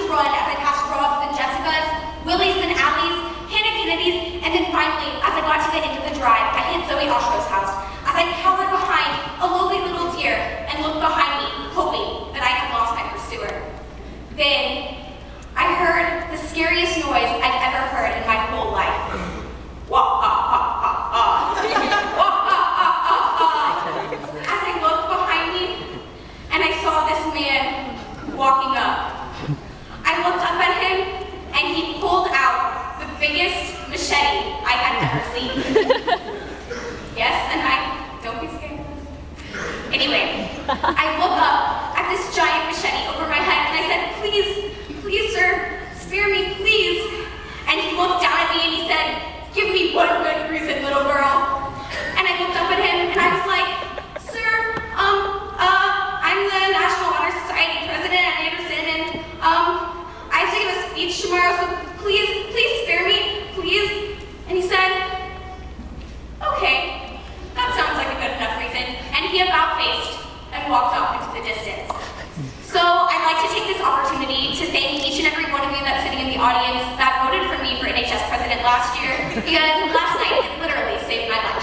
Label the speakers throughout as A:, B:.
A: to run as I passed Rob's, then Jessica's, Willie's, then Allie's, Hannah Kennedy's, and then finally, as I got to the end of the drive, I hit Zoe Ostro's house as I cowered behind a lowly little deer and looked behind me, hoping that I had lost my pursuer. Then, I heard the scariest noise I've ever heard in my whole life. Wah, ha, ha, ha, ha. Wah, ha, ha, ha, ha. As I looked behind me, and I saw this man walking up. I looked up at him, and he pulled out the biggest machete I had ever seen. Yes, and don't be scared. Anyway, I looked up at this giant machete over my head, and I said, please, sir, spare me, please. And he looked down at me, and he said, give me one good reason, little girl. And I looked up at him, and I was like, sir, I'm the National Honor Society president at Anderson, and I have to give a speech tomorrow, so please spare me, please. And he said, okay, that sounds like a good enough reason. And he about-faced and walked off into the distance. So I'd like to take this opportunity to thank each and every one of you that's sitting in the audience that voted for me for NHS president last year, because last night it literally saved my life.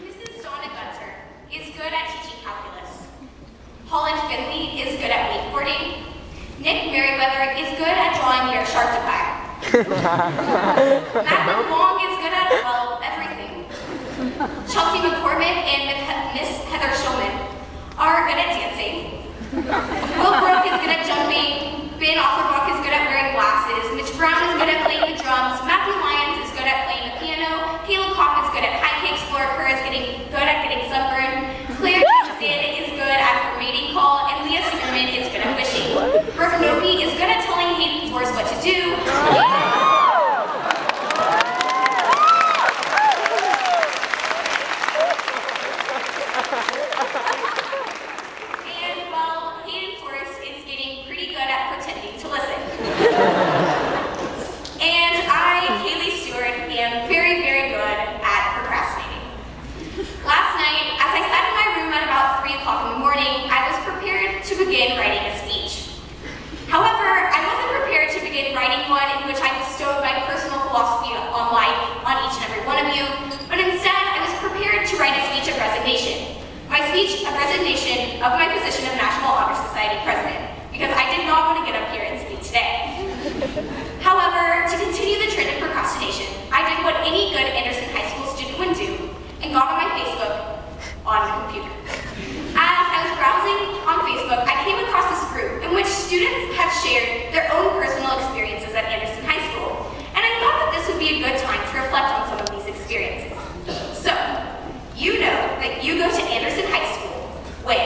A: Mrs. Donna Gunter is good at teaching calculus. Holland Finley is good at wakeboarding. Nick Merriweather is good at drawing your Sharktify. Matt Long is good at, well, everything. Chelsea McCormick and Miss Heather Shulman are good at dancing. Will Brooke is good at jumping. Ben Offerbach is good at wearing glasses. Mitch Brown is good at playing the drums. Matthew Lyons is good at playing the piano. Caleb Kopp is good at high kicks. Laura Kerr is good at getting sunburned. Claire Jameson is good at her mating call. And Leah Singerman is good at wishing. Brooke Nobi is good at telling Hayden Force what to do. And, well, Hayden Forrest is getting pretty good at pretending to listen. And I, Haley Stewart, am very, very good at procrastinating. Last night, as I sat in my room at about 3 o'clock in the morning, I was prepared to begin writing a speech. However, I wasn't prepared to begin writing one in which I bestowed my personal philosophy on life on each and every one of you, but instead I was prepared to write a speech of resignation. My speech of resignation of my position of National Honor Society president, because I did not want to get up here and speak today. However, to continue the trend of procrastination, I did what any good Anderson High School student would do and got on my Facebook on the computer. As I was browsing on Facebook, I came across this group in which students have shared their own personal experiences at Anderson High School, and I thought that this would be a good time to reflect on some of these experiences. So, you know that you go to Anderson High School when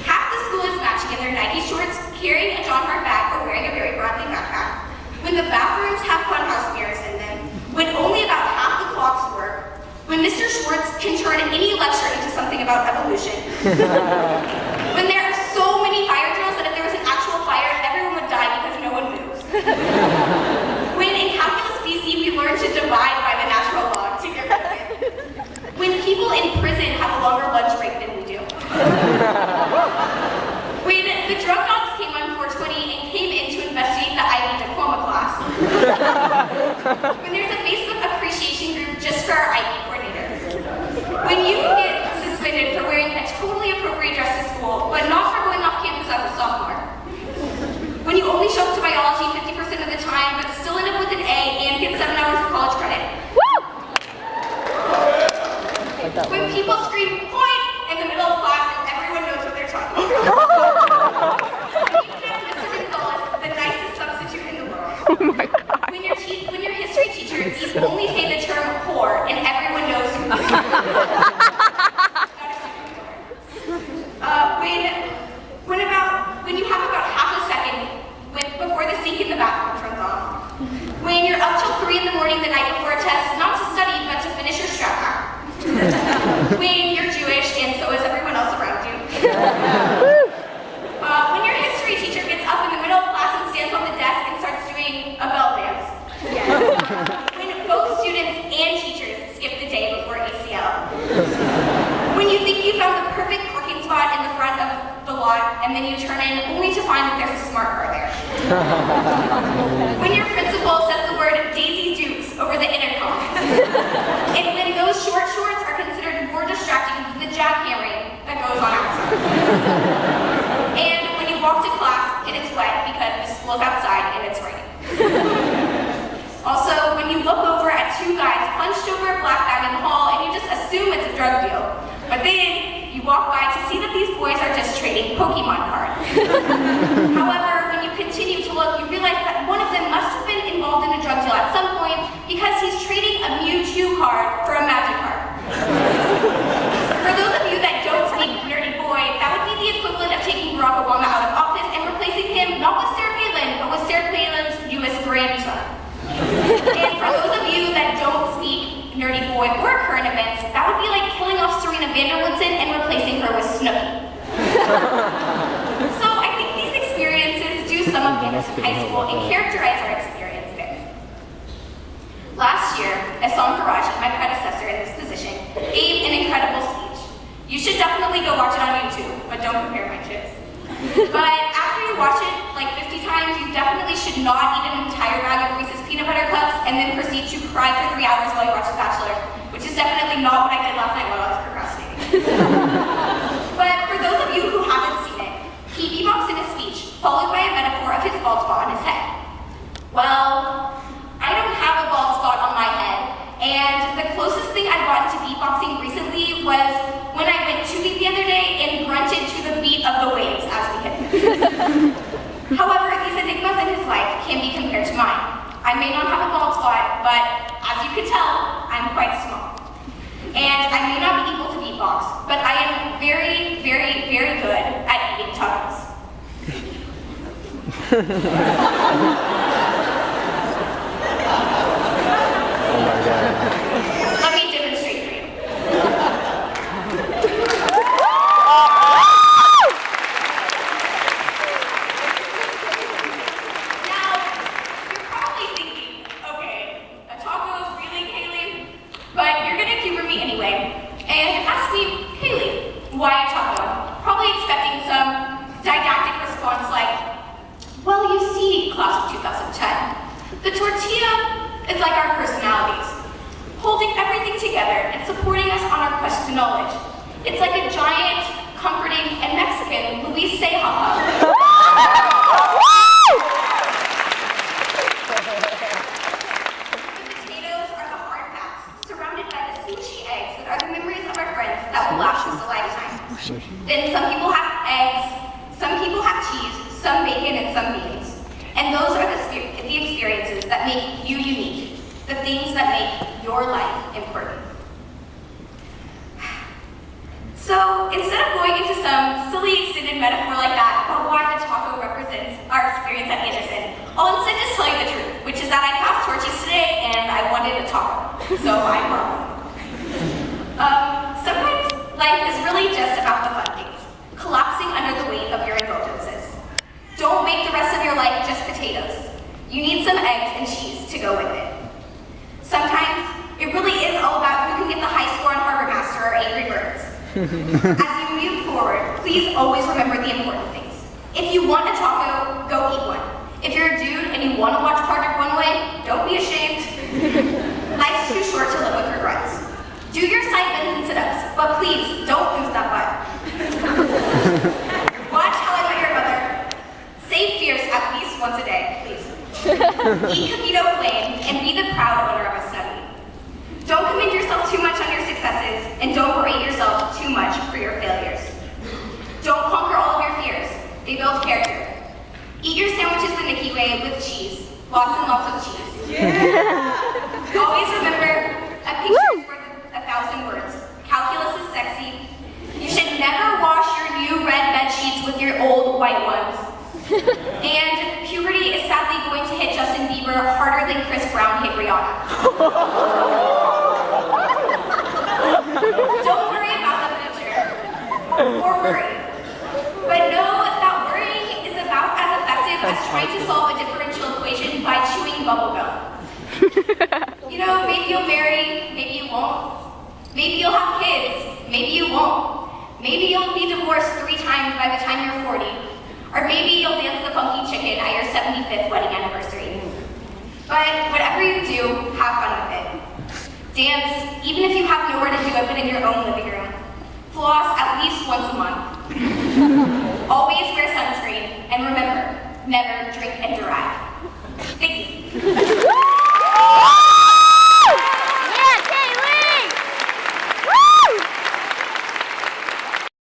A: half the school is matching in their Nike shorts, carrying a John Hart bag, or wearing a very Bradley backpack, when the bathrooms have funhouse mirrors in them, when only about half the clocks work, when Mr. Schwartz can turn any lecture into something about evolution, when there are so many fire drills that if there was an actual fire, everyone would die because no one moves, when in Calculus BC we learn to divide by the natural log to get rid of it, when people in prison have a longer lunch break than we do, when the drug dogs came on 420 and came in to investigate the IB diploma class, when there's a Facebook appreciation group just for our IB coordinator, when you get suspended for wearing a totally appropriate dress to school, but not for going off campus as a sophomore, when you only show up to biology 50% of the time, but still end up with an A and get 7 hours of college credit, when people scream point in the middle of class and everyone knows what they're talking about, when you have Mr. Gonzalez, the nicest substitute in the world,
B: Oh my God.
A: when your history teacher needs only say the term whore and everyone knows who you are. When you have about half a second before the sink in the bathroom turns off. When you're up till 3 in the morning the night before a test, not to study, but to finish your strap back. When you're Jewish and so is everyone else around you. When your history teacher gets up in the middle of class and stands on the desk and starts doing a bell dance. When both students and teachers skip the day and then you turn in only to find that there's a smart car there. When your principal says the word Daisy Dukes over the intercom, and when those short shorts are considered more distracting than the jackhammering that goes on outside. And when you walk to class and it's wet because the school's outside and it's raining. Also, when you look over at two guys hunched over a black bag in the hall and you just assume it's a drug deal, but then you walk by to see that these boys are just trading Pokemon cards. However, when you continue to look, you realize that one of them must have been involved in a drug deal at some point because he's trading a Mewtwo card for a Magic card. For those of you that don't speak nerdy boy, that would be the equivalent of taking Barack Obama out of office and replacing him not with Sarah Palin, but with Sarah Palin's newest grandson. And for those of you that don't speak nerdy boy or current events, that would be like killing off Serena van der Woodsen and replacing her with Snooki. So I think these experiences do sum up in high school and characterize our experience there. Last year, Assam Faraj, my predecessor in this position, gave an incredible speech. You should definitely go watch it on YouTube, but don't compare my chips. But after you watch it like 50 times, you definitely should not eat an entire bag of Reese's peanut butter cups and then proceed to cry for 3 hours while you watch The Bachelor, which is definitely not what I did last night while I was procrastinating. But for those of you who haven't seen it, he beatboxed in his speech, followed by a metaphor of his bald spot on his head. Well, I don't have a bald spot on my head, and the closest thing I've gotten to beatboxing recently was when I went tubing the other day and grunted to the beat of the waves as we hit. However, these enigmas in his life can be compared to mine. I may not have a bald spot, but as you can tell, I'm quite small. And I may not be able to beatbox, but I am very, very, very good at eating tacos.
B: Oh my God.
A: Let me demonstrate for you. Now, you're probably thinking, okay, a taco, really, Haley? But you're gonna humor me anyway, and ask me, Haley, why a taco? Probably expecting some didactic response like, well, you see, class of 2010, the tortilla is like our personalities, holding everything together and supporting us on our quest to knowledge. It's like a giant, comforting, and Mexican Luis Ceja hug. The potatoes are the hard facts, surrounded by the squishy eggs that are the memories of our friends that will last us a lifetime. Then some people have eggs, some people have cheese, some bacon, and some beans. And those are the experiences that make you unique, the things that make your life important. So instead of going into some silly extended metaphor like that about why the taco represents our experience at Anderson, I'll instead just tell you the truth, which is that I passed torches today and I wanted a taco, so I brought one. Sometimes life is really just about the fun things, collapsing under the weight of your indulgences. Don't make the rest of your life just potatoes. You need some eggs and cheese to go with it. Sometimes it really is all about who can get the high score on Harbor Master or Angry Birds. As you move forward, please always remember the important things. If you want a taco, go eat one. If you're a dude and you want to watch Project Runway, don't be ashamed. Life's too short to live with regrets. Do your side bends and sit-ups, but please don't lose that butt. Watch How I Met Your Mother. Say fierce at least once a day, please. Eat Cavito plain and be the proud owner of a study. Don't commend yourself too much on your successes and don't berate yourself too much for your failures. Don't conquer all of your fears. They build character. Eat your sandwiches the Nikki way with cheese. Lots and lots of cheese. Yeah. Always remember, a picture is worth 1,000 words. Calculus is sexy. You should never wash your new red bed sheets with your old white ones. And puberty is sadly going to hit Justin Bieber harder than Chris Brown hit Rihanna. Don't worry about the future. Or worry. But know that worrying is about as effective as trying to solve a differential equation by chewing bubblegum. You know, maybe you'll marry, maybe you won't. Maybe you'll have kids, maybe you won't. Maybe you'll be divorced 3 times by by the time you're 40. Or maybe you'll dance the funky chicken at your 75th wedding anniversary. But whatever you do, have fun with it. Dance, even if you have nowhere to do it but in your own living room. Floss at least once a month. Always wear sunscreen, and remember, never drink and drive. Thank you.